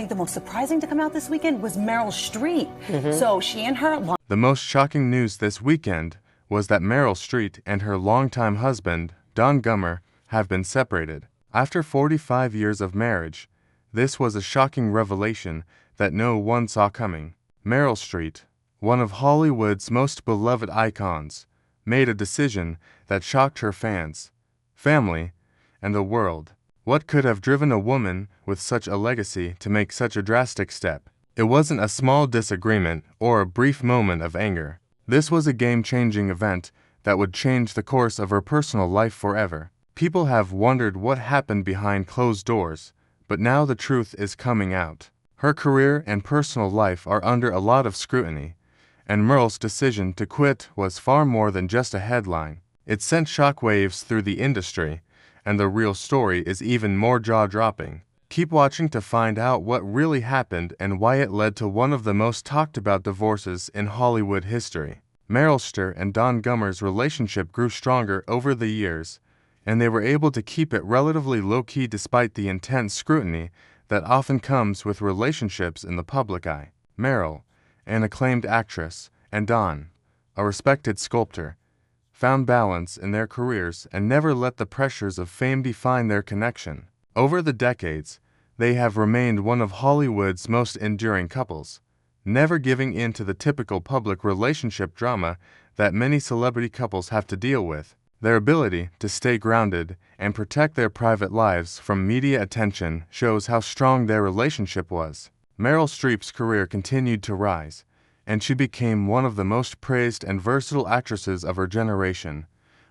think the most surprising to come out this weekend was Meryl Streep. So she and her... The most shocking news this weekend was that Meryl Streep and her longtime husband, Don Gummer, have been separated. After 45 years of marriage, this was a shocking revelation that no one saw coming. Meryl Streep, one of Hollywood's most beloved icons, made a decision that shocked her fans, family, and the world. What could have driven a woman with such a legacy to make such a drastic step? It wasn't a small disagreement or a brief moment of anger. This was a game-changing event that would change the course of her personal life forever. People have wondered what happened behind closed doors, but now the truth is coming out. Her career and personal life are under a lot of scrutiny, and Meryl's decision to quit was far more than just a headline. It sent shockwaves through the industry, and the real story is even more jaw-dropping. Keep watching to find out what really happened and why it led to one of the most talked-about divorces in Hollywood history. Meryl Streep and Don Gummer's relationship grew stronger over the years, and they were able to keep it relatively low-key despite the intense scrutiny that often comes with relationships in the public eye. Meryl, an acclaimed actress, and Don, a respected sculptor, found balance in their careers and never let the pressures of fame define their connection. Over the decades, they have remained one of Hollywood's most enduring couples, never giving in to the typical public relationship drama that many celebrity couples have to deal with. Their ability to stay grounded and protect their private lives from media attention shows how strong their relationship was. Meryl Streep's career continued to rise, and she became one of the most praised and versatile actresses of her generation,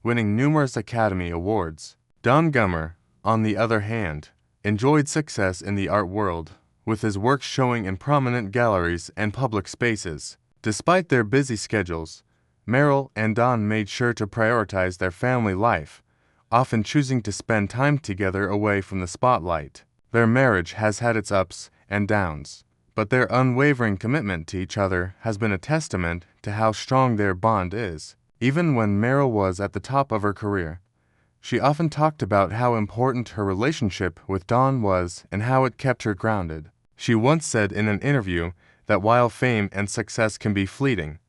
winning numerous Academy Awards. Don Gummer, on the other hand, enjoyed success in the art world, with his work showing in prominent galleries and public spaces. Despite their busy schedules, Meryl and Don made sure to prioritize their family life, often choosing to spend time together away from the spotlight. Their marriage has had its ups and downs, but their unwavering commitment to each other has been a testament to how strong their bond is. Even when Meryl was at the top of her career, she often talked about how important her relationship with Don was and how it kept her grounded. She once said in an interview that while fame and success can be fleeting,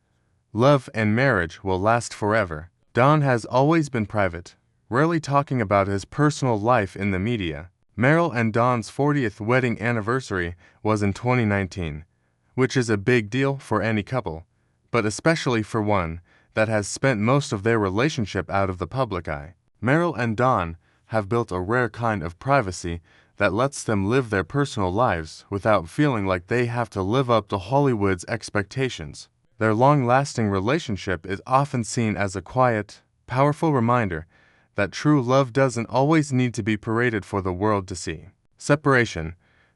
love and marriage will last forever. Don has always been private, rarely talking about his personal life in the media. Meryl and Don's 40th wedding anniversary was in 2019, which is a big deal for any couple, but especially for one that has spent most of their relationship out of the public eye. Meryl and Don have built a rare kind of privacy that lets them live their personal lives without feeling like they have to live up to Hollywood's expectations. Their long-lasting relationship is often seen as a quiet, powerful reminder that true love doesn't always need to be paraded for the world to see. Separation.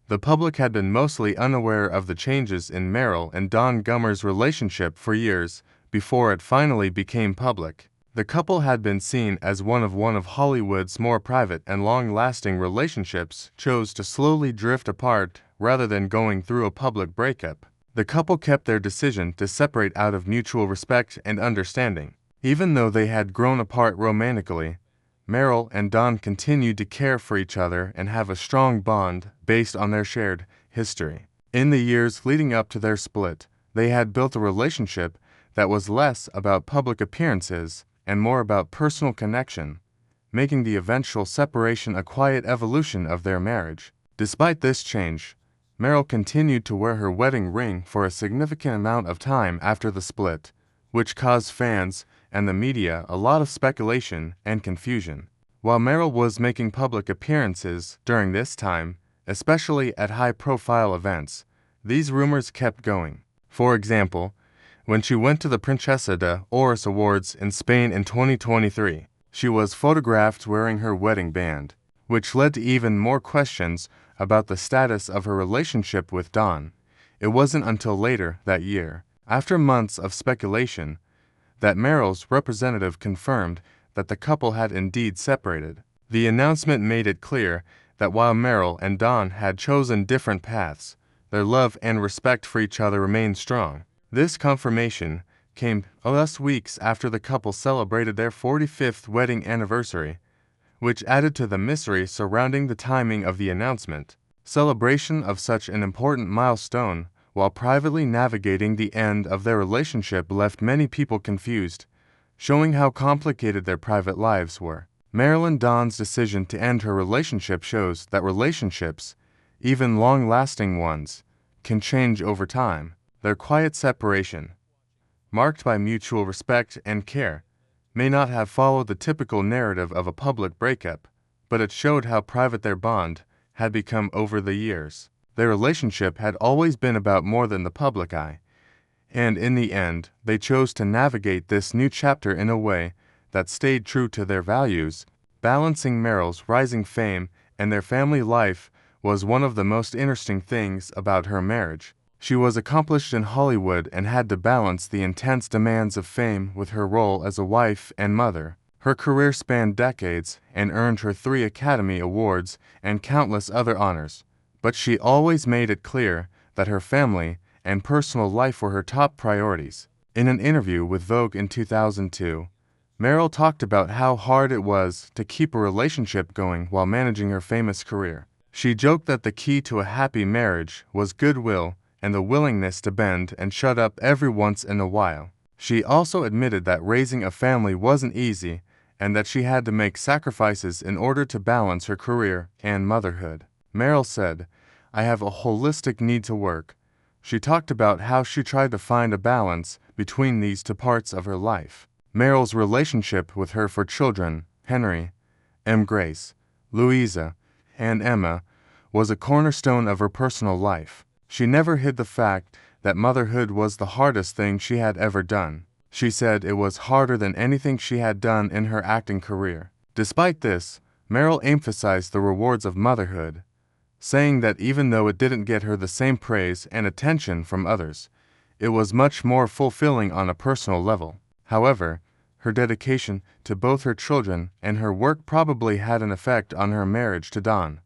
The public had been mostly unaware of the changes in Meryl and Don Gummer's relationship for years before it finally became public. The couple had been seen as one of Hollywood's more private and long-lasting relationships chose to slowly drift apart rather than going through a public breakup. The couple kept their decision to separate out of mutual respect and understanding. Even though they had grown apart romantically, Meryl and Don continued to care for each other and have a strong bond based on their shared history. In the years leading up to their split, they had built a relationship that was less about public appearances and more about personal connection, making the eventual separation a quiet evolution of their marriage. Despite this change, Meryl continued to wear her wedding ring for a significant amount of time after the split, which caused fans and the media a lot of speculation and confusion. While Meryl was making public appearances during this time, especially at high-profile events, these rumors kept going. For example, when she went to the Princesa de Oro Awards in Spain in 2023, she was photographed wearing her wedding band, which led to even more questions about the status of her relationship with Don. It wasn't until later that year, after months of speculation, that Meryl's representative confirmed that the couple had indeed separated. The announcement made it clear that while Meryl and Don had chosen different paths, their love and respect for each other remained strong. This confirmation came just weeks after the couple celebrated their 45th wedding anniversary, which added to the mystery surrounding the timing of the announcement. celebration of such an important milestone while privately navigating the end of their relationship left many people confused, showing how complicated their private lives were. Meryl and Don's decision to end her relationship shows that relationships, even long-lasting ones, can change over time. Their quiet separation, marked by mutual respect and care, may not have followed the typical narrative of a public breakup, but it showed how private their bond had become over the years. Their relationship had always been about more than the public eye, and in the end, they chose to navigate this new chapter in a way that stayed true to their values. Balancing Meryl's rising fame and their family life was one of the most interesting things about her marriage. She was accomplished in Hollywood and had to balance the intense demands of fame with her role as a wife and mother. Her career spanned decades and earned her 3 Academy Awards and countless other honors, but she always made it clear that her family and personal life were her top priorities. In an interview with Vogue in 2002, Meryl talked about how hard it was to keep a relationship going while managing her famous career. She joked that the key to a happy marriage was goodwill and the willingness to bend and shut up every once in a while. She also admitted that raising a family wasn't easy and that she had to make sacrifices in order to balance her career and motherhood. Meryl said, "I have a holistic need to work." She talked about how she tried to find a balance between these 2 parts of her life. Meryl's relationship with her 4 children, Henry, Grace, Louisa, and Emma, was a cornerstone of her personal life. She never hid the fact that motherhood was the hardest thing she had ever done. She said it was harder than anything she had done in her acting career. Despite this, Meryl emphasized the rewards of motherhood, saying that even though it didn't get her the same praise and attention from others, it was much more fulfilling on a personal level. However, her dedication to both her children and her work probably had an effect on her marriage to Don.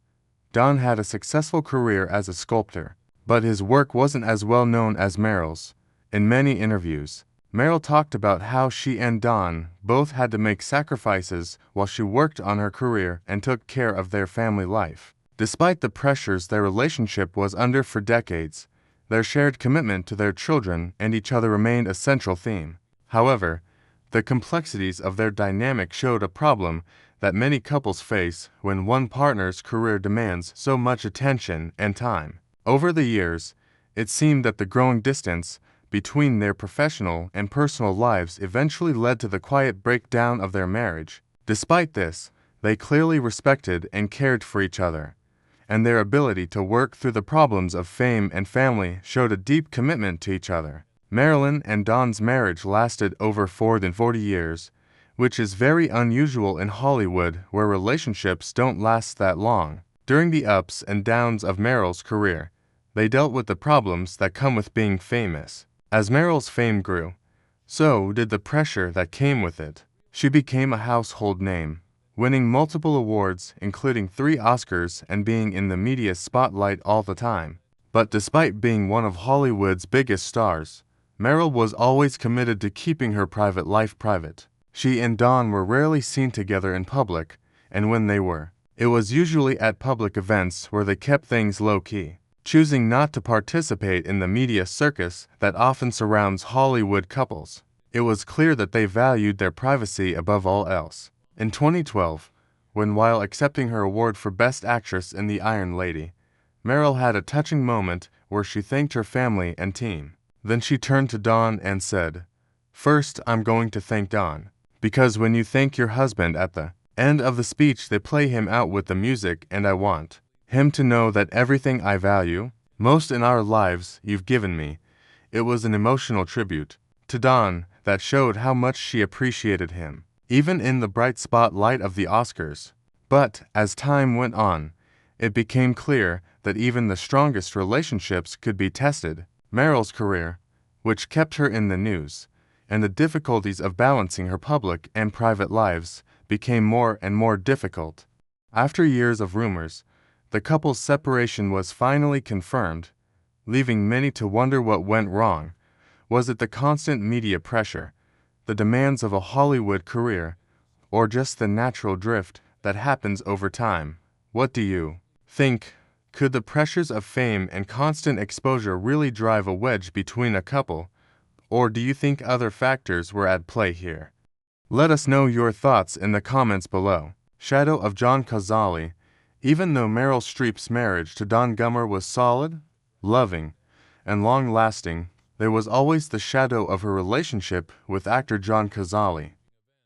Don had a successful career as a sculptor, but his work wasn't as well known as Meryl's. In many interviews, Meryl talked about how she and Don both had to make sacrifices while she worked on her career and took care of their family life. Despite the pressures their relationship was under for decades, their shared commitment to their children and each other remained a central theme. However, the complexities of their dynamic showed a problem that many couples face when one partner's career demands so much attention and time. Over the years, it seemed that the growing distance between their professional and personal lives eventually led to the quiet breakdown of their marriage. Despite this, they clearly respected and cared for each other, and their ability to work through the problems of fame and family showed a deep commitment to each other. Marilyn and Don's marriage lasted over 40 years, which is very unusual in Hollywood where relationships don't last that long. During the ups and downs of Meryl's career, they dealt with the problems that come with being famous. As Meryl's fame grew, so did the pressure that came with it. She became a household name, winning multiple awards including 3 Oscars and being in the media spotlight all the time. But despite being one of Hollywood's biggest stars, Meryl was always committed to keeping her private life private. She and Don were rarely seen together in public, and when they were, it was usually at public events where they kept things low-key, choosing not to participate in the media circus that often surrounds Hollywood couples. It was clear that they valued their privacy above all else. In 2012, while accepting her award for Best Actress in The Iron Lady, Meryl had a touching moment where she thanked her family and team. Then she turned to Don and said, "First, I'm going to thank Don, because when you thank your husband at the end of the speech they play him out with the music and I want him to know that everything I value most in our lives you've given me." It was an emotional tribute to Don that showed how much she appreciated him, even in the bright spotlight of the Oscars. But as time went on, it became clear that even the strongest relationships could be tested. Meryl's career, which kept her in the news, and the difficulties of balancing her public and private lives became more and more difficult. After years of rumors, the couple's separation was finally confirmed, leaving many to wonder what went wrong. Was it the constant media pressure, the demands of a Hollywood career, or just the natural drift that happens over time? What do you think? Could the pressures of fame and constant exposure really drive a wedge between a couple, or do you think other factors were at play here? Let us know your thoughts in the comments below. Shadow of John Cazale. Even though Meryl Streep's marriage to Don Gummer was solid, loving, and long-lasting, there was always the shadow of her relationship with actor John Cazale.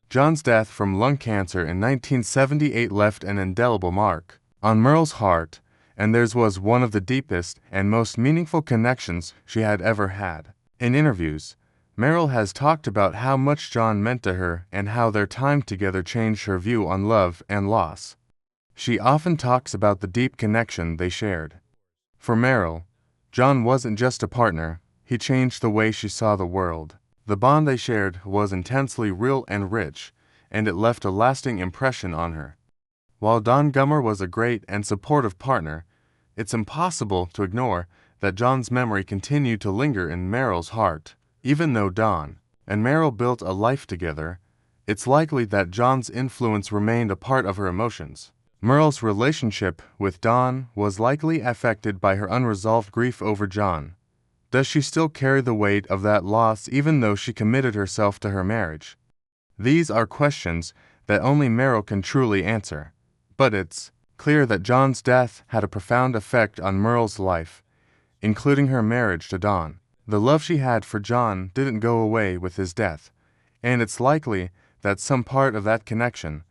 John's death from lung cancer in 1978 left an indelible mark on Meryl's heart, and theirs was one of the deepest and most meaningful connections she had ever had. In interviews, Meryl has talked about how much John meant to her and how their time together changed her view on love and loss. She often talks about the deep connection they shared. For Meryl, John wasn't just a partner, he changed the way she saw the world. The bond they shared was intensely real and rich, and it left a lasting impression on her. While Don Gummer was a great and supportive partner, it's impossible to ignore that John's memory continued to linger in Meryl's heart. Even though Don and Meryl built a life together, it's likely that John's influence remained a part of her emotions. Meryl's relationship with Don was likely affected by her unresolved grief over John. Does she still carry the weight of that loss even though she committed herself to her marriage? These are questions that only Meryl can truly answer. But it's clear that John's death had a profound effect on Meryl's life, including her marriage to Don. The love she had for John didn't go away with his death, and it's likely that some part of that connection,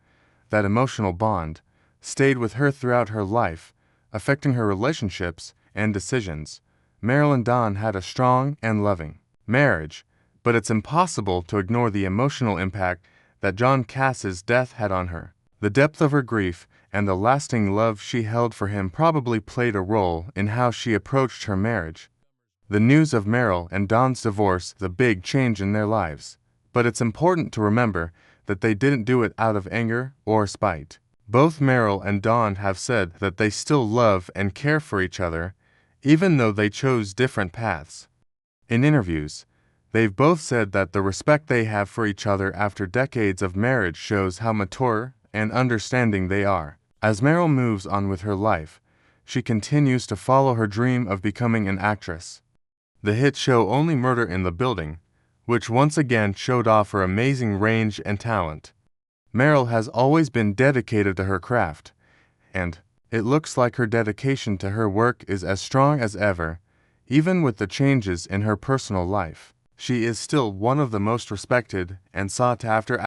that emotional bond, stayed with her throughout her life, affecting her relationships and decisions. Meryl and Don had a strong and loving marriage, but it's impossible to ignore the emotional impact that John Cass's death had on her. The depth of her grief and the lasting love she held for him probably played a role in how she approached her marriage. The news of Meryl and Don's divorce was a big change in their lives, but it's important to remember that they didn't do it out of anger or spite. Both Meryl and Don have said that they still love and care for each other, even though they chose different paths. In interviews, they've both said that the respect they have for each other after decades of marriage shows how mature and understanding they are. As Meryl moves on with her life, she continues to follow her dream of becoming an actress. The hit show Only Murder in the Building, which once again showed off her amazing range and talent. Meryl has always been dedicated to her craft, and it looks like her dedication to her work is as strong as ever. Even with the changes in her personal life, she is still one of the most respected and sought-after